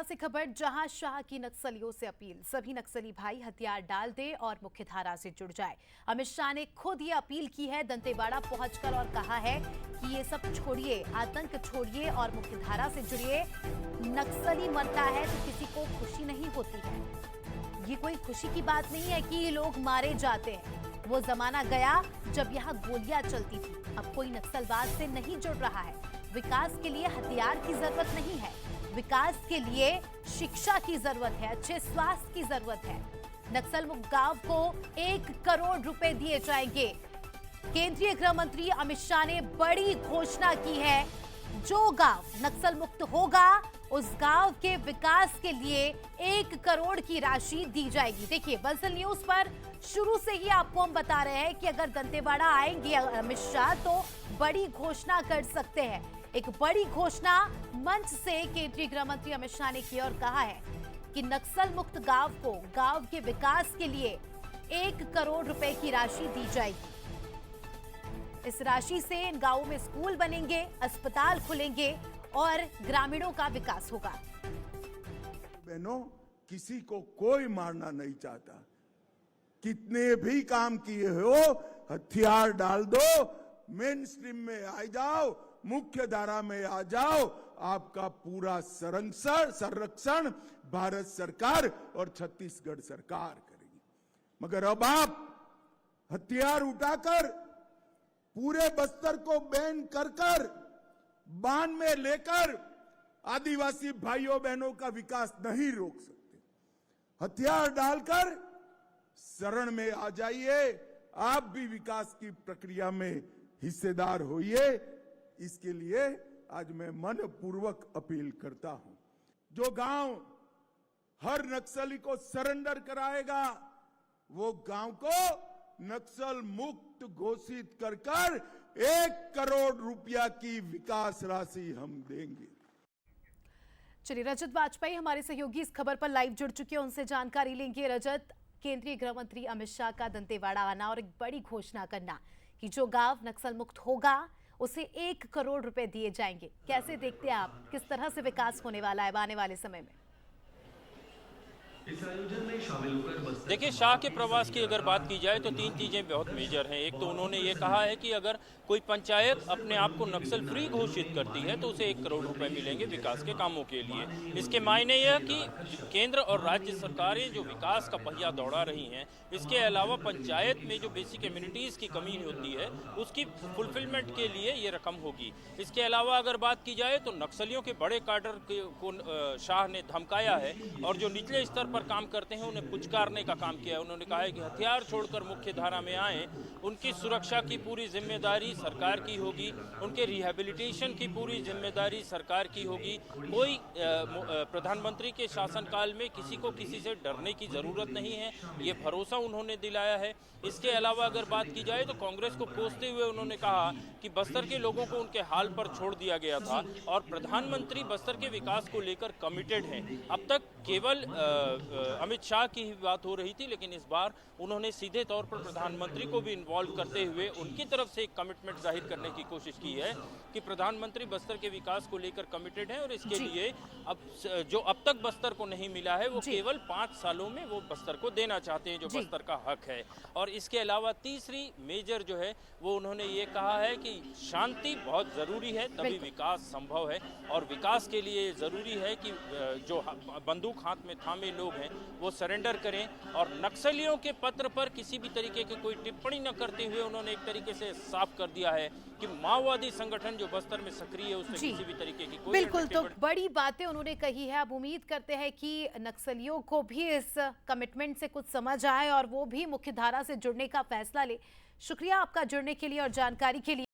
दंतेवाड़ा से खबर, जहां शाह की नक्सलियों से अपील, सभी नक्सली भाई हथियार डाल दे और मुख्यधारा से जुड़ जाए। अमित शाह ने खुद ये अपील की है दंतेवाड़ा पहुंचकर और कहा है कि ये सब छोड़िए, आतंक छोड़िए और मुख्यधारा से जुड़िए। नक्सली मरता है तो किसी को खुशी नहीं होती है। ये कोई खुशी की बात नहीं है कि लोग मारे जाते हैं। वो जमाना गया जब यहाँ गोलियां चलती थी। अब कोई नक्सलवाद से नहीं जुड़ रहा है। विकास के लिए हथियार की जरूरत नहीं है, विकास के लिए शिक्षा की जरूरत है, अच्छे स्वास्थ्य की जरूरत है। नक्सल मुक्त गांव को 1 करोड़ रुपए दिए जाएंगे। केंद्रीय गृह मंत्री अमित शाह ने बड़ी घोषणा की है, जो गांव नक्सल मुक्त होगा उस गांव के विकास के लिए 1 करोड़ की राशि दी जाएगी। देखिए, बंसल न्यूज पर शुरू से ही आपको हम बता रहे हैं कि अगर दंतेवाड़ा आएंगे अमित शाह तो बड़ी घोषणा कर सकते हैं। एक बड़ी घोषणा मंच से केंद्रीय गृह मंत्री अमित शाह ने की और कहा है कि नक्सल मुक्त गांव को गांव के विकास के लिए 1 करोड़ रुपए की राशि दी जाएगी। इस राशि से इन गांवों में स्कूल बनेंगे, अस्पताल खुलेंगे और ग्रामीणों का विकास होगा। बहनों, किसी को कोई मारना नहीं चाहता। कितने भी काम किए हो, हथियार डाल दो, मेन स्ट्रीम में आ जाओ, मुख्य धारा में आ जाओ, आपका पूरा संरक्षण भारत सरकार और छत्तीसगढ़ सरकार करेगी। मगर अब आप हथियार उठाकर पूरे बस्तर को बैन कर बांध में लेकर आदिवासी भाइयों बहनों का विकास नहीं रोक सकते। हथियार डालकर शरण में आ जाइए, आप भी विकास की प्रक्रिया में हिस्सेदार होइए। इसके लिए आज मैं मनपूर्वक अपील करता हूं। जो गांव हर नक्सली को सरेंडर कराएगा, वो गांव को नक्सल मुक्त घोषित कर 1 करोड़ रुपया की विकास राशि हम देंगे। चलिए, रजत वाजपेयी हमारे सहयोगी इस खबर पर लाइव जुड़ चुके हैं, उनसे जानकारी लेंगे। रजत, केंद्रीय गृह मंत्री अमित शाह का दंतेवाड़ा आना और एक बड़ी घोषणा करना कि जो गांव नक्सल मुक्त होगा उसे 1 करोड़ रुपए दिए जाएंगे, कैसे देखते हैं आप? किस तरह से विकास होने वाला है आने वाले समय में? इस आयोजन में शामिल होकर देखिए, शाह के प्रवास की अगर बात की जाए तो 3 चीजें बहुत मेजर हैं। एक तो उन्होंने ये कहा है कि अगर कोई पंचायत अपने आप को नक्सल फ्री घोषित करती है तो उसे 1 करोड़ रुपए मिलेंगे विकास के कामों के लिए। इसके मायने यह कि केंद्र और राज्य सरकारें जो विकास का पहिया दौड़ा रही हैं, इसके अलावा पंचायत में जो बेसिक कम्युनिटीज की कमी होती है उसकी फुलफिलमेंट के लिए ये रकम होगी। इसके अलावा अगर बात की जाए तो नक्सलियों के बड़े काडर को शाह ने धमकाया है और जो निचले स्तर पर काम करते हैं उन्हें पुचकारने का काम किया है। उन्होंने कहा है कि हथियार छोड़कर मुख्य धारा में आए, उनकी सुरक्षा की पूरी जिम्मेदारी सरकार की होगी, उनके रिहैबिलिटेशन की पूरी जिम्मेदारी सरकार की होगी। कोई प्रधानमंत्री के शासनकाल में किसी को किसी से डरने की जरूरत नहीं है, ये भरोसा उन्होंने दिलाया है। इसके अलावा अगर बात की जाए तो कांग्रेस को कोसते हुए उन्होंने कहा कि बस्तर के लोगों को उनके हाल पर छोड़ दिया गया था और प्रधानमंत्री बस्तर के विकास को लेकर कमिटेड हैं। अब तक केवल अमित शाह की ही बात हो रही थी, लेकिन इस बार उन्होंने सीधे तौर पर प्रधानमंत्री को भी इन्वॉल्व करते हुए उनकी तरफ से एक कमिटमेंट जाहिर करने की कोशिश की है कि प्रधानमंत्री बस्तर के विकास को लेकर कमिटेड है और इसके लिए अब जो अब तक बस्तर को नहीं मिला है वो केवल 5 सालों में वो बस्तर को देना चाहते हैं, जो बस्तर का हक है। और इसके अलावा तीसरी मेजर जो है वो उन्होंने ये कहा है कि शांति बहुत जरूरी है, तभी विकास संभव है और विकास के लिए जरूरी है कि जो बंदूक हाथ में थामे लोग हैं वो सरेंडर करें और नक्सलियों के पत्र पर किसी भी तरीके की कोई टिप्पणी न करते हुए उन्होंने एक तरीके से साफ कर दिया है कि माओवादी संगठन जो बस्तर में सक्रिय है उससे किसी भी तरीके की कोई बिल्कुल, तो बड़ी बातें उन्होंने कही है। अब उम्मीद करते हैं कि नक्सलियों को भी इस कमिटमेंट से कुछ समझ आए और वो भी मुख्य धारा से जुड़ने का फैसला ले। शुक्रिया आपका जुड़ने के लिए और जानकारी के लिए।